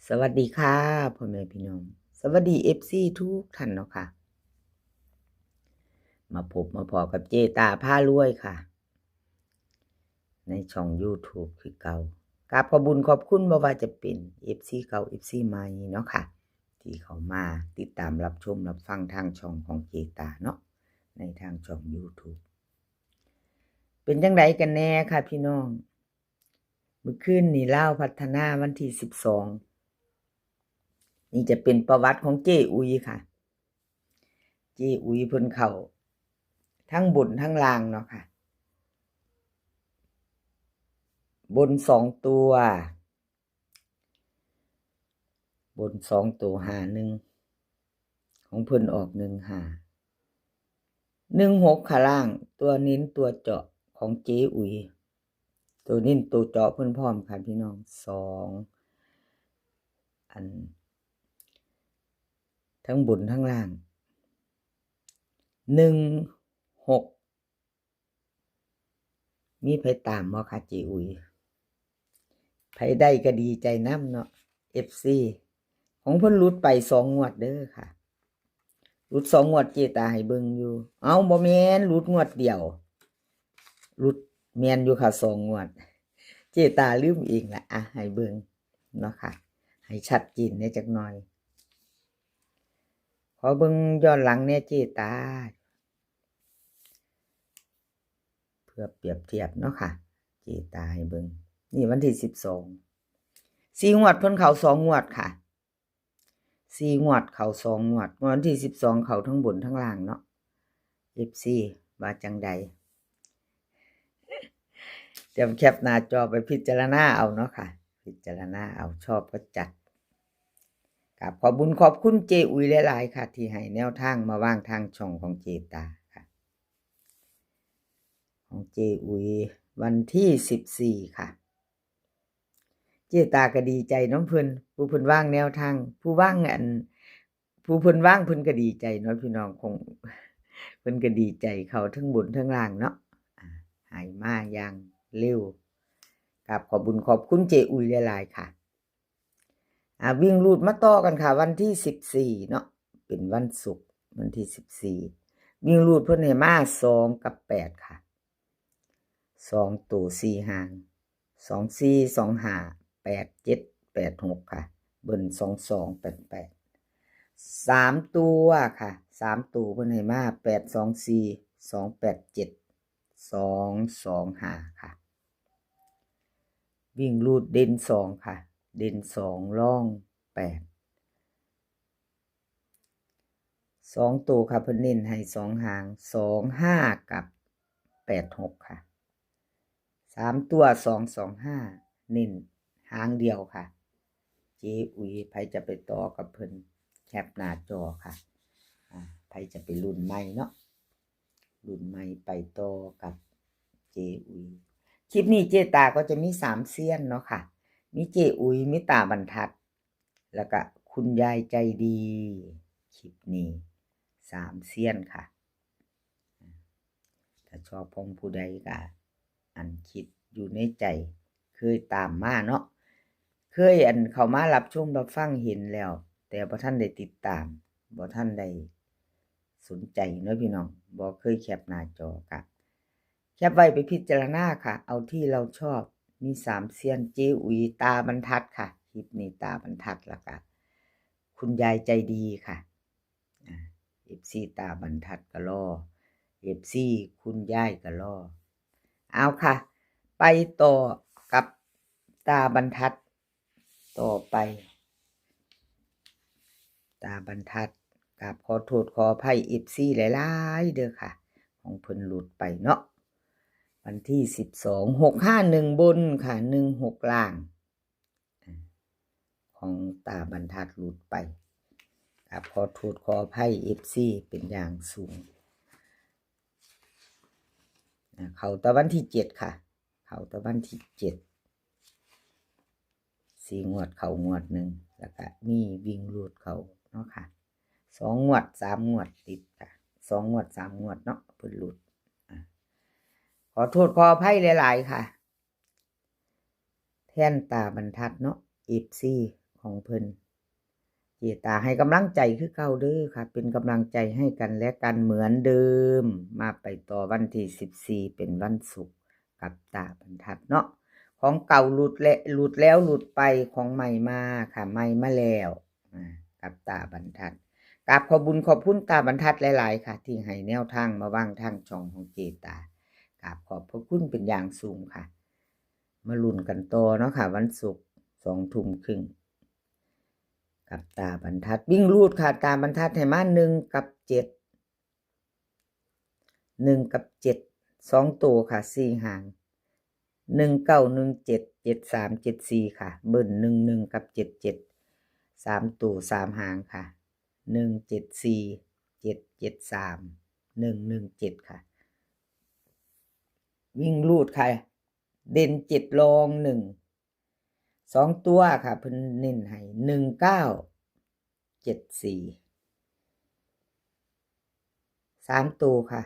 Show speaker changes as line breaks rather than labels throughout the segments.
สวัสดีค่ะพ่อแม่พี่น้องสวัสดีFCทุกท่านเนาะค่ะมาพบมาพอกับเจตาผ้ารวยค่ะในช่อง YouTube คือเก่ากราบขอบคุญขอบคุณบ่ว่าจะเป็น FC เก่า FC ใหม่เนาะค่ะที่เขามาติดตามรับชมรับฟังทางช่องของเจตาเนาะในทางช่อง YouTube เป็นจังไดกันแน่ค่ะพี่น้องเมื่อคืนนี่ลาวพัฒนาวันที่12นี่จะเป็นประวัติของเจ้อุยค่ะเจ้อุยเพิ่นเข้าทั้งบนทั้งล่างเนาะค่ะบน2ตัวบน2ตัว51ของเพิ่นออก1516ค่ะล่างตัวเน้นตัวเจาะของเจ๊อุ๋ยตัวเน้นตัวเจาะเพิ่นพร้อมค่ะพี่น้อง2อันทั้งบนทั้งล่าง16มีไผตามบ่คะเจ๊อุ๋ยไผได้ก็ดีใจนำเนาะ FC ของเพิ่นหลุดไป2งวดเด้อค่ะหลุด2งวดเจตาให้เบิ่งอยู่เอาบ่แม่นหลุดงวดเดียวหลุดแม่นอยู่ค่ะ2งวดเจตาลืมเองล่ะให้เบิ่งเนาะค่ะให้ชัดเจนแน่จักหน่อยขอเบิ่งย้อนหลังแน่เจตาเพื่อเปรียบเทียบเนาะค่ะเจตาให้เบิ่งนี่วันที่12 4งวดเพิ่นเข้า2งวดค่ะ4งวดเข้า2งวดวันที่12เข้าทั้งบนทั้งล่างเนาะ FC ว่าจังใดเตรียมแคปหน้าจอไปพิจารณาเอาเนาะค่ะพิจารณาเอาชอบก็จัดกับขอบคุญขอบคุณเจอุยหลายๆค่ะที่ให้แนวทางมาวางทางช่องของเจตาค่ะของเจอุยวันที่14ค่ะเจตาก็ดีใจน้องเพิ่นผู้เพิ่นว่างแนวทางผู้ว่างผู้เพิ่นว่างเพิ่นก็ดีใจเนาะพี่น้องคงเพิ่นก็ดีใจเขาทั้งบนทั้งล่างเนาะให้มาอย่างเร็วกับขอบคุญขอบคุณเจอุยหลายๆค่ะวิ่งรูดมาต่อกันค่ะวันที่14เนาะเป็นวันศุกร์วันที่14วิ่งรูดเพิ่นให้มา2กับ8ค่ะ2ตัว4หาง2 4 2 5 8 7 8 6ค่ะเบิ่น2 2 8 8 3ตัวค่ะ3ตัวเพิ่นให้มา8 2 4 2 8 7 2 2 5ค่ะวิ่งรูดเด่น2ค่ะเด่น2ร่อง8 2ตัวค่ะเพิ่นเน้นให้2หาง2 5กับ8 6ค่ะ3ตัว2 2 5เน้นหางเดียวค่ะเจ๊อุ๋ยไผจะไปต่อกับเพิ่นแคปหน้าจอค่ะไผจะไปรุ่นใหม่เนาะรุ่นใหม่ไปต่อกับเจ๊อุ๋ยคลิปนี้เจตาก็จะมี3เซียนเนาะค่ะมีเจ๊อุ๋ยมีตาบรรทัดแล้วก็คุณยายใจดีคลิปนี้3เซียนค่ะถ้าชอบของผู้ใดก็อันคิดอยู่ในใจเคยตามมาเนาะเคยเข้ามารับชมรับฟังเห็นแล้วแต่บ่ทันได้ติดตามบ่ทันได้สนใจเนาะพี่น้องบ่เคยแคปหน้าจอค่ะแคปไว้ไปพิจารณาค่ะเอาที่เราชอบมี3เซียนเจ๊อุ๋ยตาบรรทัดค่ะคลิปนี้ตาบรรทัดแล้วก็คุณยายใจดีค่ะFC ตาบรรทัดก็รอ FC คุณยายก็รอเอาค่ะไปต่อกับตาบรรทัดต่อไปตาบรรทัดกับขอโทษขออภัย FC หลายๆเด้อค่ะของเพิ่นหลุดไปเนาะวันที่12 651บนค่ะ16ล่างของตาบรรทัดหลุดไปกับขอโทษขออภัย FC เป็นอย่างสูงเขาตะวันที่7ค่ะเขาตะวันที่7 4งวดเขางวดหนึ่งแล้วก็มีวิ่งรูดเขาเนาะค่ะ2งวด3งวดติดค่ะ2งวด3งวดเนาะเพิ่นหลุดขอโทษขออภัยหลายๆค่ะแทนตาบรรทัดเนาะ FC ของเพิ่นเจตาให้กำลังใจคือเก่าเด้อค่ะเป็นกำลังใจให้กันและกันเหมือนเดิมมาไปต่อวันที่14เป็นวันศุกร์กับตาบรรทัดเนาะของเก่าหลุดแล้วหลุดไปของใหม่มาค่ะใหม่มาแล้วกับตาบรรทัดกราบขอบคุญขอบคุณตาบรรทัดหลายๆค่ะที่ให้แนวทางมาวางทางช่องของเจตากราบขอบพระคุณเป็นอย่างสูงค่ะมาลุ้นกันต่อเนาะค่ะวันศุกร์20:30กับตาบรรทัดวิ่งรูดค่ะตาบรรทัดให้มา1 กับ 7 1 กับ 7 2ตัวค่ะ4หาง1 9 1 7 7 3 7 4ค่ะเบิ้ล1 กับ7 3ตัว3หางค่ะ1 7 4 7 7 3 1 1 7ค่ะวิ่งรูดค่ะเด่น7รอง1 2ตัวค่ะเพิ่นเน้นให้1 9 7 4 3ตัวค่ะ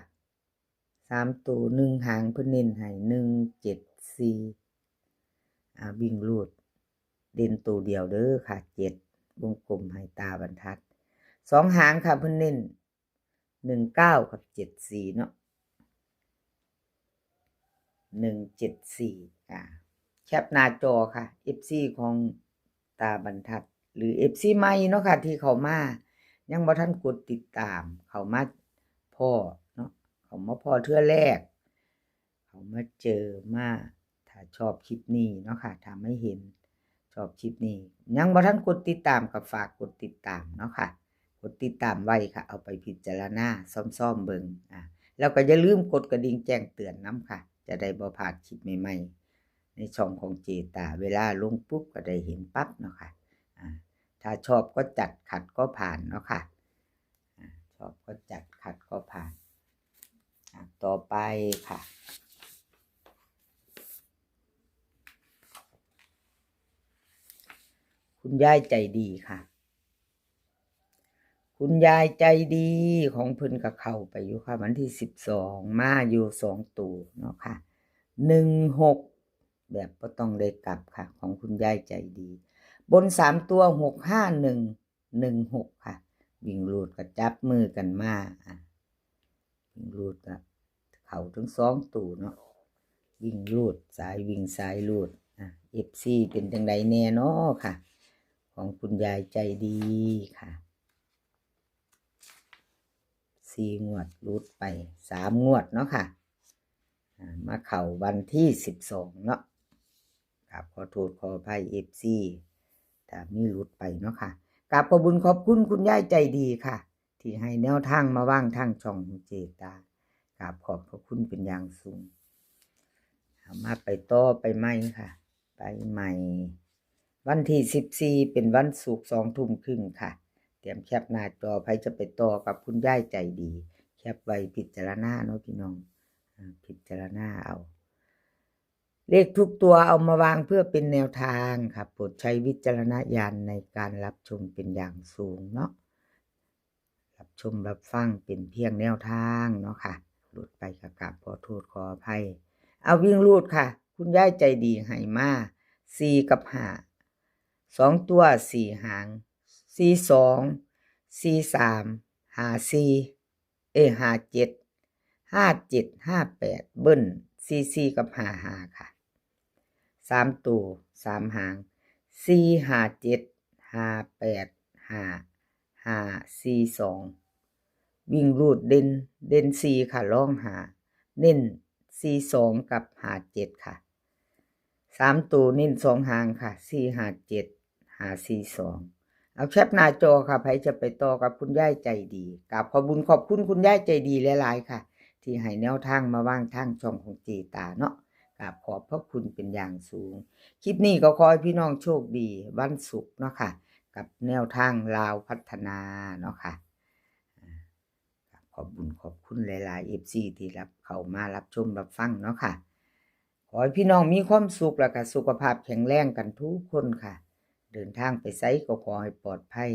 3ตัว1หางเพิ่นเน้นให้1 7 4วิ่งรูดเด่นตัวเดียวเด้อค่ะ7วงกลมให้ตาบรรทัด2หางค่ะเพิ่นเน้น19กับ74เนาะ174แคปหน้าจอค่ะ FC ของตาบรรทัดหรือ FC ใหม่เนาะค่ะที่เข้ามายังบ่ทันกดติดตามเข้ามาพ่อเนาะเขามาพอเทื่อแรกเขามาเจอมาถ้าชอบคลิปนี้เนาะค่ะถ้าไม่เห็นชอบคลิปนี้ยังบ่ทันกดติดตามก็ฝากกดติดตามเนาะค่ะกดติดตามไว้ค่ะเอาไปพิจารณาซ่อมๆเบิ่งแล้วก็อย่าลืมกดกระดิ่งแจ้งเตือนนำค่ะจะได้บ่พลาดคลิปใหม่ๆในช่องของเจตาเวลาลงปุ๊บก็ได้เห็นปั๊บเนาะค่ะถ้าชอบก็จัดขัดก็ผ่านเนาะค่ะชอบก็จัดขัดก็ผ่านต่อไปค่ะคุณยายใจดีค่ะคุณยายใจดีของเพิ่นก็เข้าไปอยู่ค่ะวันที่12มาอยู่2ตัวเนาะค่ะ16แบบบ่ต้องได้กลับค่ะของคุณยายใจดีบน3ตัว65116ค่ะวิ่งรูดก็จับมือกันมาวิ่งรูดก็เข้าทั้ง2ตัวเนาะวิ่งรูดสายวิ่งสายรูดFC เป็นจังไดแน่เนาะค่ะของคุณยายใจดีค่ะ4งวดรูดไป3งวดเนาะค่ะมาเข้าวันที่12เนาะครับขอโทษขออภัย FC ถ้ามีรูดไปเนาะค่ะกราบขอบคุญขอบคุณคุณยายใจดีค่ะที่ให้แนวทางมาวางทางช่องเจตากราบขอบพระคุณเป็นอย่างสูงมาไปต่อไปใหม่ค่ะไปใหม่วันที่14เป็นวันศุกร์20:30ค่ะเตรียมแคปหน้าจอใครจะไปต่อกับคุณยายใจดีแคปไว้พิจารณาเนาะพี่น้องพิจารณาเอาเลขทุกตัวเอามาวางเพื่อเป็นแนวทางครับโปรดใช้วิจารณญาณในการรับชมเป็นอย่างสูงเนาะรับชมรับฟังเป็นเพียงแนวทางเนาะค่ะหลุดไปกับขอโทษขออภัยเอาวิ่งรูดค่ะคุณยายใจดีให้มา4กับ5 2ตัว4หาง42 43 54 57 57 58เบิ้ล44กับ55ค่ะ3ตัว3หาง4 57 58 5 42วิ่งรูดเด่น4ค่ะรอง5เน้น42กับ57ค่ะ3ตัวเน้น2หางค่ะ4 57 542เอาแคปหน้าจอค่ะใครจะไปต่อกับคุณยายใจดีกราบขอบคุญขอบคุณคุณยายใจดีหลายๆค่ะที่ให้แนวทางมาวางทางช่องของเจตาเนาะกราบขอบพระคุณเป็นอย่างสูงคลิปนี้ก็ขอให้พี่น้องโชคดีวันศุกร์เนาะค่ะกับแนวทางลาวพัฒนาเนาะค่ะขอบคุณขอบคุณหลายๆ FC ที่รับเข้ามารับชมรับฟังเนาะค่ะขอให้พี่น้องมีความสุขและก็สุขภาพแข็งแรงกันทุกคนค่ะเดินทางไปไสก็ขอให้ปลอดภัย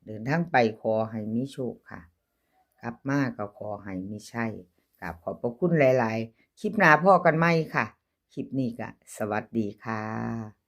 เดินทางไปขอให้มีโชคค่ะกลับมาก็ขอให้มีชัยกราบขอบพระคุณหลายๆคลิปหน้าพ่อกันใหม่ค่ะคลิปนี้ก็สวัสดีค่ะ